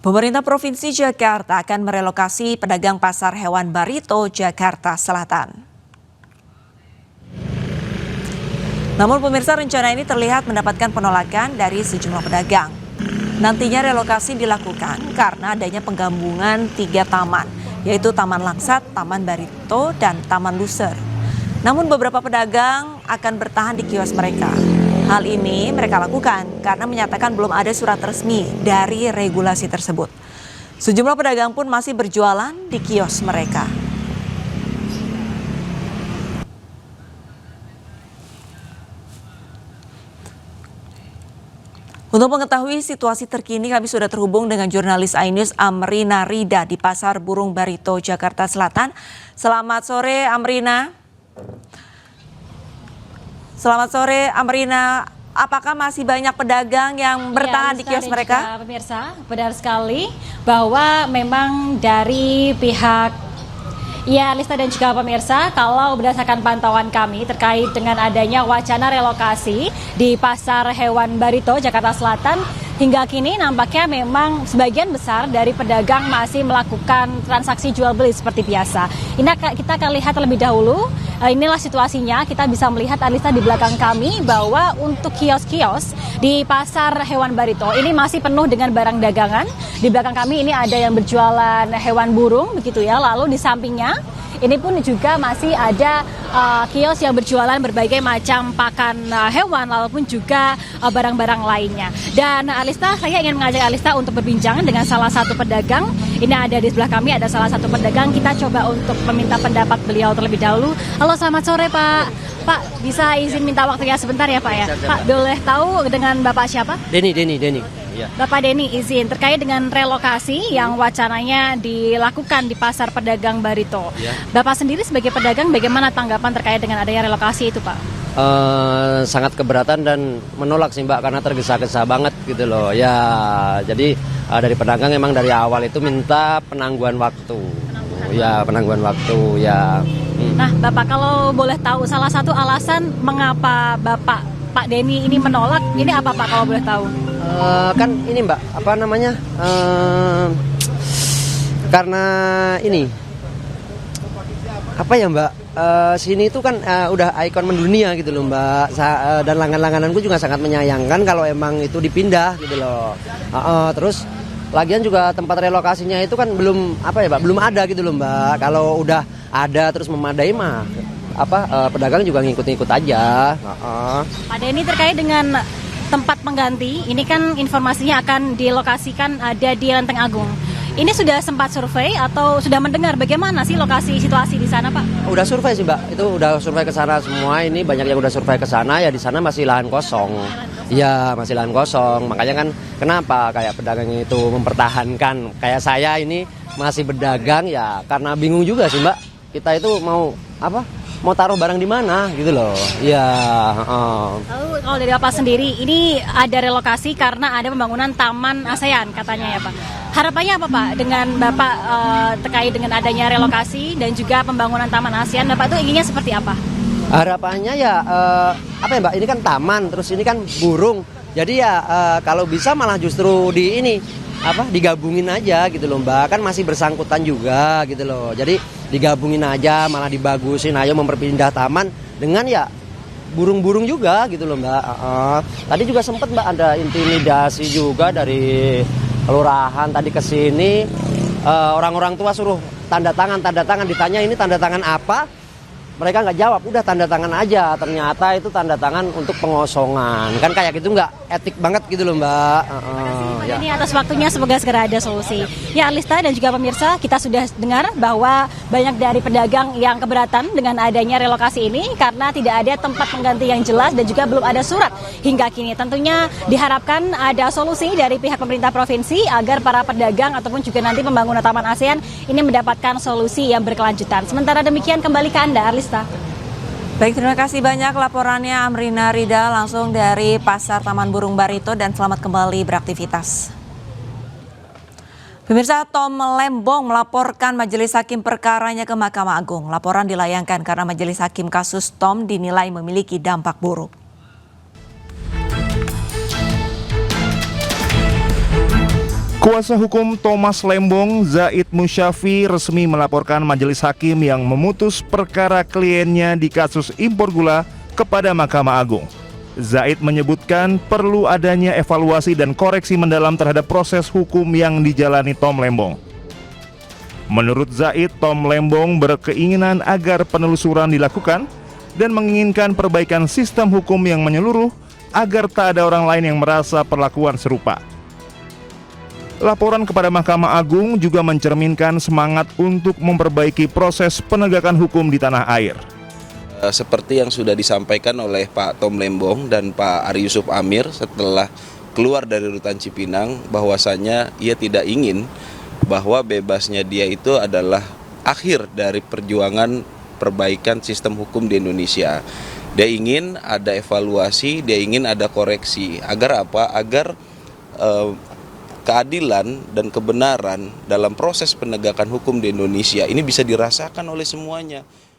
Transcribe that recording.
Pemerintah Provinsi Jakarta akan merelokasi pedagang pasar hewan Barito, Jakarta Selatan. Namun pemirsa, rencana ini terlihat mendapatkan penolakan dari sejumlah pedagang. Nantinya relokasi dilakukan karena adanya penggabungan 3 taman, yaitu Taman Langsat, Taman Barito, dan Taman Luser. Namun beberapa pedagang akan bertahan di kios mereka. Hal ini mereka lakukan karena menyatakan belum ada surat resmi dari regulasi tersebut. Sejumlah pedagang pun masih berjualan di kios mereka. Untuk mengetahui situasi terkini, kami sudah terhubung dengan jurnalis iNews Amrina Rida di Pasar Burung Barito, Jakarta Selatan. Selamat sore, Amrina. Selamat sore, Amrina. Apakah masih banyak pedagang yang bertahan di kios mereka? Pemirsa, benar sekali bahwa memang dari pihak Lista dan juga pemirsa, kalau berdasarkan pantauan kami terkait dengan adanya wacana relokasi di Pasar Hewan Barito, Jakarta Selatan, hingga kini nampaknya memang sebagian besar dari pedagang masih melakukan transaksi jual beli seperti biasa. Ini kita akan lihat terlebih dahulu, inilah situasinya. Kita bisa melihat Alisa di belakang kami bahwa untuk kios-kios di Pasar Hewan Barito ini masih penuh dengan barang dagangan. Di belakang kami ini ada yang berjualan hewan burung begitu ya, lalu di sampingnya ini pun juga masih ada kios yang berjualan berbagai macam pakan hewan, walaupun juga barang-barang lainnya. Dan Alista, saya ingin mengajak Alista untuk berbincang dengan salah satu pedagang. Ini ada di sebelah kami, ada salah satu pedagang. Kita coba untuk meminta pendapat beliau terlebih dahulu. Halo, selamat sore Pak. Pak, bisa izin minta waktunya sebentar ya Pak ya? Pak, boleh tahu dengan Bapak siapa? Denny. Ya. Bapak Denny, izin terkait dengan relokasi yang wacananya dilakukan di Pasar Pedagang Barito. Ya. Bapak sendiri sebagai pedagang, bagaimana tanggapan terkait dengan adanya relokasi itu Pak? Sangat keberatan dan menolak sih Mbak, karena tergesa-gesa banget gitu loh. Ya, jadi dari pedagang emang dari awal itu minta penangguhan waktu. Penangguhan waktu ya. Nah Bapak, kalau boleh tahu salah satu alasan mengapa Pak Denny ini menolak, ini apa Pak kalau boleh tahu? Kan ini Mbak, apa namanya? Karena ini apa ya Mbak? Sini itu kan udah ikon mendunia gitu loh Mbak. Dan langganan-langgananku juga sangat menyayangkan kalau emang itu dipindah gitu loh. Terus lagian juga tempat relokasinya itu kan belum belum ada gitu loh Mbak. Kalau udah ada terus memadai mah pedagang juga ngikut-ngikut aja. Pak Denny, terkait dengan tempat pengganti, ini kan informasinya akan dilokasikan ada di Lenteng Agung. Ini sudah sempat survei atau sudah mendengar bagaimana sih lokasi situasi di sana Pak? Udah survei sih Mbak, itu udah survei ke sana semua. Ini banyak yang udah survei ke sana, ya di sana masih lahan kosong. Iya, masih lahan kosong. Makanya kan kenapa kayak pedagang itu mempertahankan. Kayak saya ini masih berdagang ya karena bingung juga sih Mbak. Kita itu mau taruh barang di mana gitu loh. Iya. Lalu kalau dari Bapak sendiri, ini ada relokasi karena ada pembangunan Taman ASEAN katanya ya Pak. Harapannya apa Pak dengan Bapak terkait dengan adanya relokasi dan juga pembangunan Taman ASEAN? Bapak tuh inginnya seperti apa? Harapannya ya Mbak, ini kan taman, terus ini kan burung. Jadi ya kalau bisa malah justru digabungin aja gitu loh Mbak. Kan masih bersangkutan juga gitu loh. Jadi digabungin aja, malah dibagusin, ayo memperpindah taman dengan ya burung-burung juga gitu loh Mbak. Tadi juga sempat Mbak ada intimidasi juga dari kelurahan tadi ke sini. Orang-orang tua suruh tanda tangan, ditanya ini tanda tangan apa? Mereka nggak jawab, udah tanda tangan aja. Ternyata itu tanda tangan untuk pengosongan. Kan kayak gitu nggak etik banget gitu loh Mbak. Ya. Ini atas waktunya, semoga segera ada solusi. Ya Alista dan juga pemirsa, kita sudah dengar bahwa banyak dari pedagang yang keberatan dengan adanya relokasi ini karena tidak ada tempat pengganti yang jelas dan juga belum ada surat hingga kini. Tentunya diharapkan ada solusi dari pihak pemerintah provinsi agar para pedagang ataupun juga nanti pembangunan Taman ASEAN ini mendapatkan solusi yang berkelanjutan. Sementara demikian, kembali ke Anda Alista. Baik, terima kasih banyak laporannya Amrina Rida langsung dari Pasar Taman Burung Barito, dan selamat kembali beraktivitas. Pemirsa, Tom Lembong melaporkan Majelis Hakim perkaranya ke Mahkamah Agung. Laporan dilayangkan karena Majelis Hakim kasus Tom dinilai memiliki dampak buruk. Kuasa hukum Thomas Lembong, Zaid Musyafi, resmi melaporkan majelis hakim yang memutus perkara kliennya di kasus impor gula kepada Mahkamah Agung. Zaid menyebutkan perlu adanya evaluasi dan koreksi mendalam terhadap proses hukum yang dijalani Tom Lembong. Menurut Zaid, Tom Lembong berkeinginan agar penelusuran dilakukan dan menginginkan perbaikan sistem hukum yang menyeluruh agar tak ada orang lain yang merasa perlakuan serupa. Laporan kepada Mahkamah Agung juga mencerminkan semangat untuk memperbaiki proses penegakan hukum di tanah air. Seperti yang sudah disampaikan oleh Pak Tom Lembong dan Pak Ari Yusuf Amir setelah keluar dari rutan Cipinang, bahwasanya ia tidak ingin bahwa bebasnya dia itu adalah akhir dari perjuangan perbaikan sistem hukum di Indonesia. Dia ingin ada evaluasi, dia ingin ada koreksi. Agar apa? Agar keadilan dan kebenaran dalam proses penegakan hukum di Indonesia ini bisa dirasakan oleh semuanya.